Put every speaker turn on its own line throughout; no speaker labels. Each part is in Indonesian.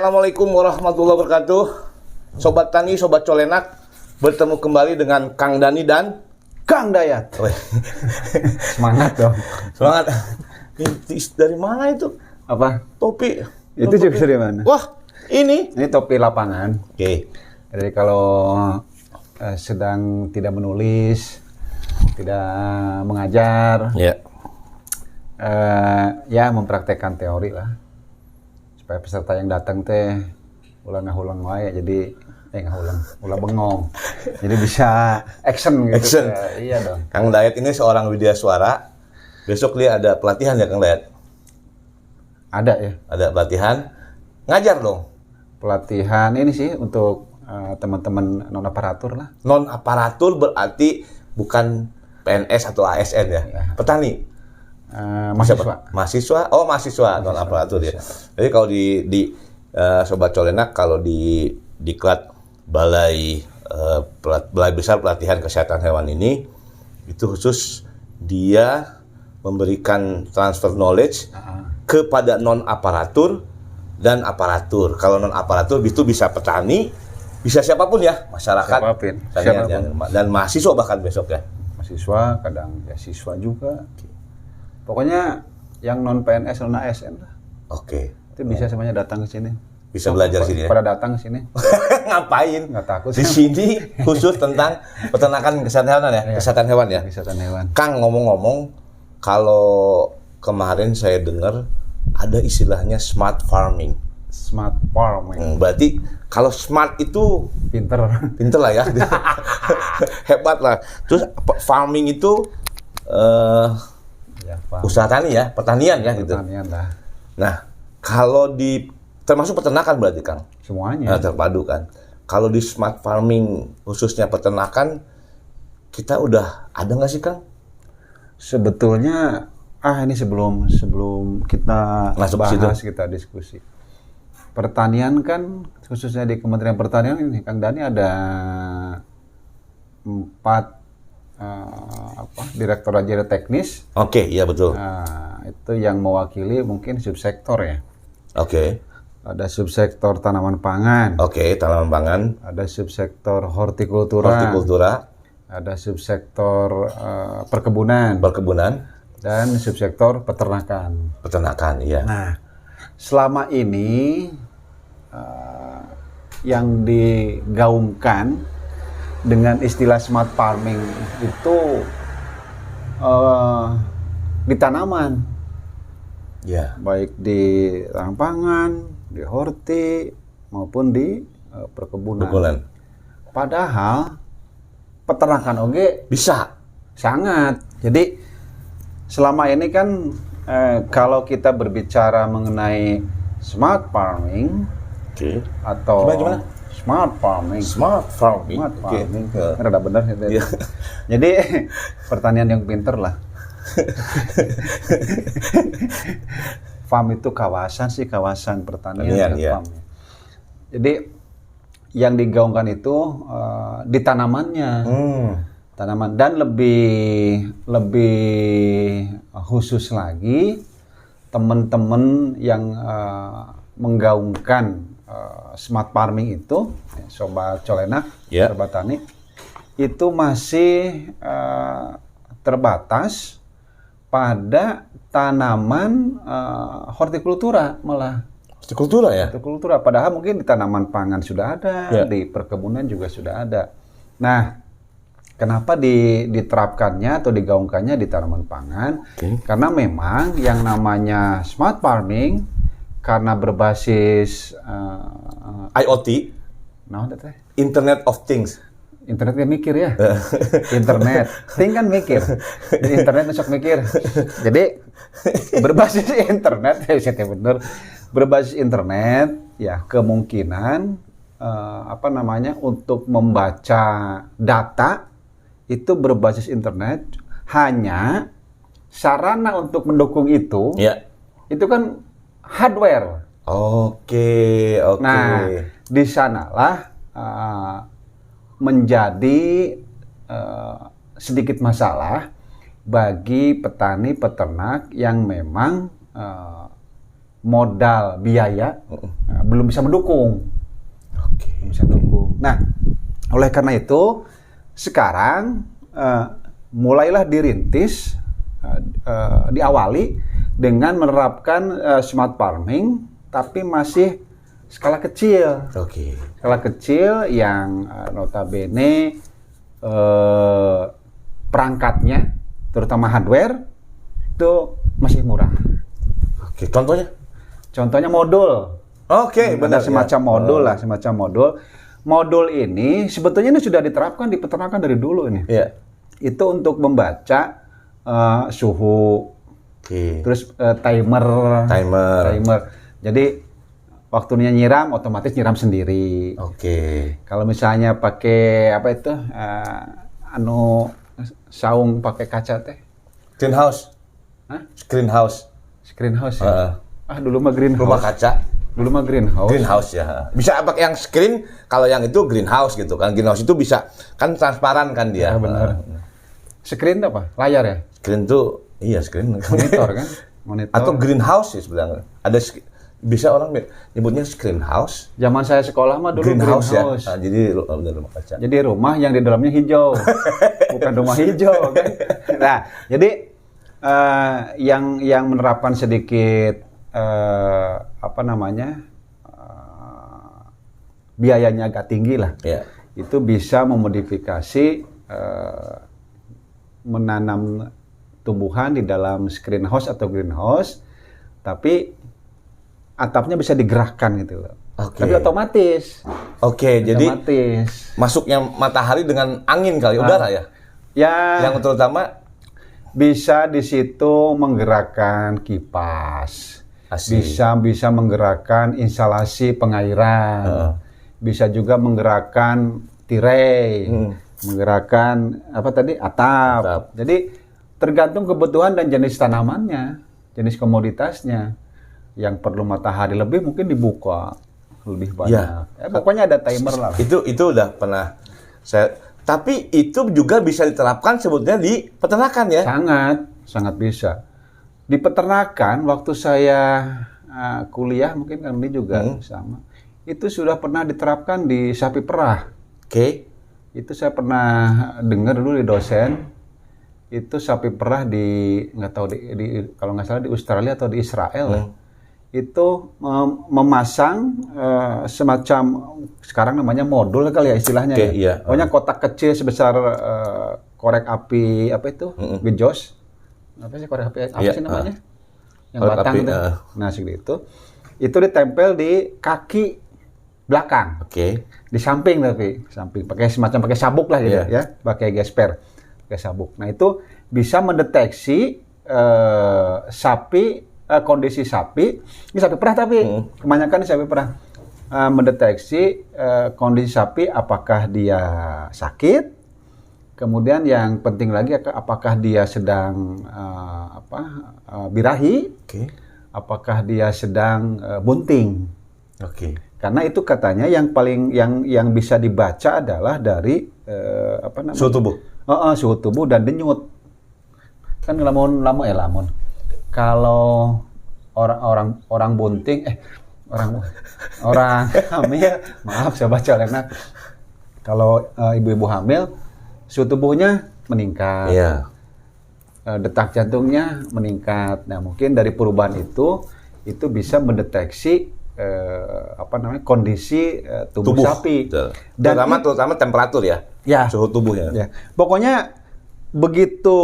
Assalamualaikum warahmatullahi wabarakatuh. Sobat Tani, Sobat Colenak, bertemu kembali dengan Kang Dani dan
Kang Dayat. Semangat dong.
Semangat. Dari mana itu?
Apa?
Topi.
Itu juga dari mana?
Wah, ini
topi lapangan.
Oke.
Jadi kalau sedang tidak menulis, tidak mengajar, ya mempraktekkan teori lah. Supaya peserta yang datang teh ulang wae, jadi ulah bengong. Jadi bisa action gitu.
Action.
Iya dong.
Kang Dayat ini seorang widya suara. Besok dia ada pelatihan ya Kang Dayat?
Ada ya.
Ada pelatihan. Ngajar dong.
Pelatihan ini sih untuk teman-teman non aparatur lah.
Non aparatur berarti bukan PNS atau ASN ya.
Petani. Mahasiswa.
Mahasiswa non aparatur ya. Jadi kalau di Sobat Colenak, kalau di Diklat Balai Besar Pelatihan Kesehatan Hewan ini, itu khusus dia memberikan transfer knowledge kepada non aparatur dan aparatur. Kalau non aparatur itu bisa petani, bisa siapapun ya, masyarakat, siapapun. Dan mahasiswa bahkan besok ya.
Mahasiswa, kadang ya siswa juga. Pokoknya yang non PNS, non ASN lah.
Oke.
Itu bisa semuanya datang ke sini.
Bisa belajar sini ya.
Pada datang ke sini.
Ngapain?
Nggak takut.
Di sini khusus tentang peternakan kesehatan hewan ya. Kesehatan hewan ya.
Kesehatan hewan.
Kang, ngomong-ngomong, kalau kemarin saya dengar ada istilahnya smart farming.
Smart farming.
Berarti kalau smart itu
Pinter
lah ya. Hebat lah. Terus farming itu usaha tani ya, pertanian ya gitu.
Pertanian lah.
Nah, kalau di termasuk peternakan berarti Kang?
Semuanya.
Terpadu kan. Kalau di smart farming khususnya peternakan, kita udah ada nggak sih Kang?
Sebetulnya ini sebelum kita bahas, kita diskusi. Pertanian kan khususnya di Kementerian Pertanian ini Kang Dani ada 4 direktorat jenderal teknis.
Oke, iya betul.
Itu yang mewakili mungkin subsektor ya.
Oke.
Ada subsektor tanaman pangan.
Oke, tanaman pangan.
Ada subsektor hortikultura. Ada subsektor perkebunan. Dan subsektor peternakan.
Iya.
Nah, selama ini yang digaungkan dengan istilah smart farming itu di tanaman, baik di tanaman pangan, di horti maupun di perkebunan. Padahal peternakan oge bisa sangat. Jadi selama ini kan kalau kita berbicara mengenai smart farming atau
gimana?
Smart farming. Rada benar ya. Jadi pertanian yang pinter lah. Farm itu kawasan pertanian. Farm. Jadi yang digaungkan itu di tanamannya. Tanaman, dan lebih khusus lagi teman-teman yang menggaungkan smart farming itu, Sobat Colenak, Sobat Tani, itu masih terbatas pada tanaman hortikultura malah. Hortikultura, padahal mungkin di tanaman pangan sudah ada, di perkebunan juga sudah ada. Nah, kenapa diterapkannya atau digaungkannya di tanaman pangan? Karena memang yang namanya smart farming karena berbasis
IoT, Internet of Things.
Internet kan mikir ya. Internet, thing kan mikir. Jadi internet besok mikir. Jadi berbasis internet, berbasis internet ya, kemungkinan untuk membaca data itu berbasis internet. Hanya sarana untuk mendukung itu itu kan hardware.
Oke.
Nah, di sanalah menjadi sedikit masalah bagi petani peternak yang memang modal, biaya, belum bisa mendukung. Belum bisa mendukung. Nah, oleh karena itu sekarang mulailah dirintis, diawali dengan menerapkan smart farming, tapi masih skala kecil. Skala kecil yang notabene perangkatnya, terutama hardware, itu masih murah. Contohnya modul.
Benar.
Semacam modul lah, semacam modul. Modul ini sebetulnya ini sudah diterapkan di peternakan dari dulu ini. Itu untuk membaca suhu, terus timer. Jadi waktunya nyiram otomatis nyiram sendiri. Kalau misalnya pakai apa itu saung pakai kaca teh.
Greenhouse. Greenhouse.
Dulu mah greenhouse.
Rumah kaca.
Dulu mah greenhouse
ya. Bisa pakai yang screen, kalau yang itu greenhouse gitu kan. Greenhouse itu bisa kan transparan kan dia.
Benar. Screen itu apa? Layar ya?
Screen tuh screen.
Monitor kan? Monitor.
Atau greenhouse sih sebenarnya. Bisa orang nyebutnya screen house.
Zaman saya sekolah mah dulu greenhouse.
Ya. Jadi rumah kaca.
Jadi rumah yang di dalamnya hijau. Bukan rumah hijau kan. Nah, jadi yang menerapkan sedikit biayanya agak tinggi lah. Itu bisa memodifikasi menanam tumbuhan di dalam screen house atau greenhouse, tapi atapnya bisa digerakkan gitu loh. Tapi otomatis.
Jadi masuknya matahari dengan angin kali udara ya. Yang terutama
bisa di situ menggerakkan kipas. Bisa menggerakkan instalasi pengairan. Bisa juga menggerakkan tirai, menggerakkan atap. Jadi tergantung kebutuhan dan jenis tanamannya, jenis komoditasnya. Yang perlu matahari lebih mungkin dibuka lebih banyak. Pokoknya ada timer lah.
Itu udah pernah tapi itu juga bisa diterapkan sebetulnya di peternakan ya?
Sangat bisa. Di peternakan, waktu saya kuliah, mungkin kami juga sama, itu sudah pernah diterapkan di sapi perah. Itu saya pernah dengar dulu di dosen, itu sapi perah kalau nggak salah di Australia atau di Israel. Itu memasang semacam, sekarang namanya modul kali ya istilahnya. Pokoknya kotak kecil sebesar korek api, gejos. Apa sih korek api? Apa sih namanya? Yang batang itu. Nah, seperti itu. Itu ditempel di kaki belakang. Di samping pakai sabuk lah gitu ya, pakai gesper, pakai sabuk. Nah, itu bisa mendeteksi kondisi sapi. Ini sapi perah tapi kebanyakan ini sapi perah. Mendeteksi kondisi sapi, apakah dia sakit. Kemudian yang penting lagi, apakah dia sedang birahi, apakah dia sedang bunting. Karena itu katanya yang bisa dibaca adalah dari
suhu tubuh.
Suhu tubuh dan denyut. Kan lamun. Kalau orang bunting, orang hamil, maaf saya baca lena. Kalau ibu-ibu hamil, suhu tubuhnya meningkat, detak jantungnya meningkat. Nah, mungkin dari perubahan itu bisa mendeteksi kondisi tubuh sapi.
Dan terutama temperatur ya, suhu tubuhnya.
Pokoknya begitu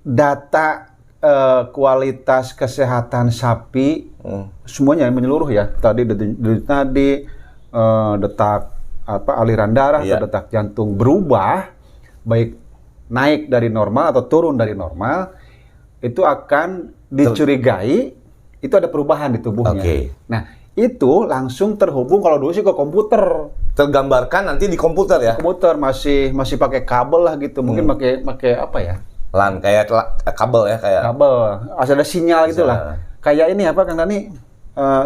data kualitas kesehatan sapi semuanya menyeluruh ya. Tadi detak aliran darah atau detak jantung berubah, baik naik dari normal atau turun dari normal, itu akan dicurigai itu ada perubahan di tubuhnya. Nah, itu langsung terhubung, kalau dulu sih ke komputer.
Tergambarkan nanti di komputer ya?
Komputer masih pakai kabel lah gitu. Mungkin pakai apa ya?
LAN, kayak kabel ya?
Kabel. Ada sinyal gitu lah. Kayak ini apa Kang Dani?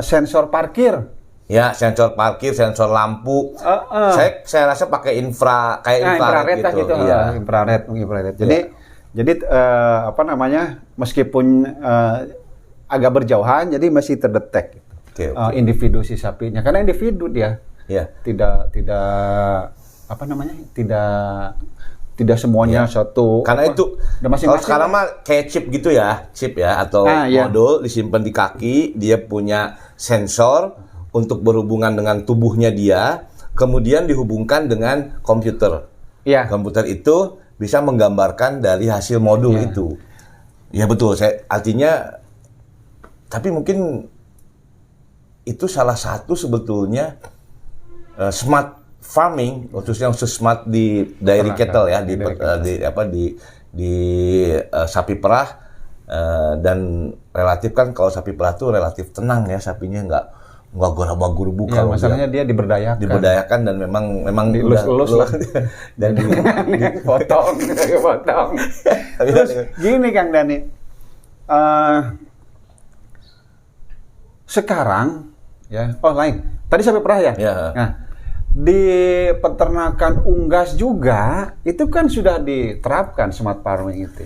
Sensor parkir.
Ya, sensor parkir, sensor lampu. Saya rasa pakai infrared gitu.
Infrared. Jadi meskipun agak berjauhan, jadi masih terdetek individu si sapinya. Karena individu dia tidak apa namanya, tidak semuanya satu.
Karena itu kalau sekarang mah kayak chip ya, atau modul disimpan di kaki, dia punya sensor untuk berhubungan dengan tubuhnya dia, kemudian dihubungkan dengan komputer. Komputer itu bisa menggambarkan dari hasil modul itu. Ya betul, artinya, tapi mungkin itu salah satu sebetulnya smart farming, khususnya smart di dairy cattle ya, di sapi perah, dan relatif kan kalau sapi perah tuh relatif tenang ya, sapinya nggak guraba-gurubu. Kalau
masalahnya dia
diberdayakan dan memang
dilus-lus lah
dan
potong. Terus gini Kang Dani, sekarang ya, lain. Tadi sapi perah ya. Nah, di peternakan unggas juga itu kan sudah diterapkan smart farming itu.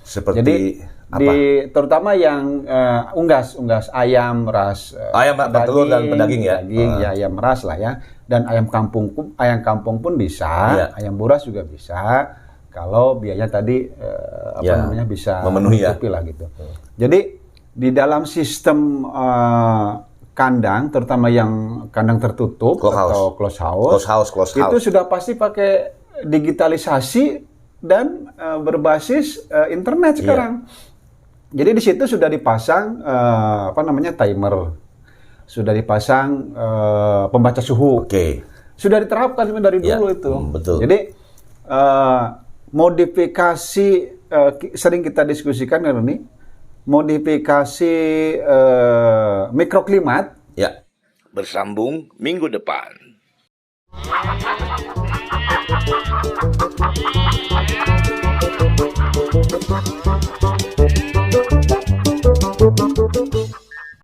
Seperti
jadi
apa?
Terutama yang unggas ayam ras,
telur dan pedaging ya.
Ayam ras lah ya. Dan ayam kampung pun bisa, ayam buras juga bisa. Kalau biayanya tadi bisa
memenuhi
lah gitu. Jadi di dalam sistem kandang, terutama yang kandang tertutup atau close house, itu sudah pasti pakai digitalisasi dan berbasis internet sekarang. Jadi di situ sudah dipasang timer, sudah dipasang pembaca suhu. Sudah diterapkan dari dulu itu.
Betul.
Jadi modifikasi sering kita diskusikan kan ini, modifikasi mikroklimat.
Ya, bersambung minggu depan.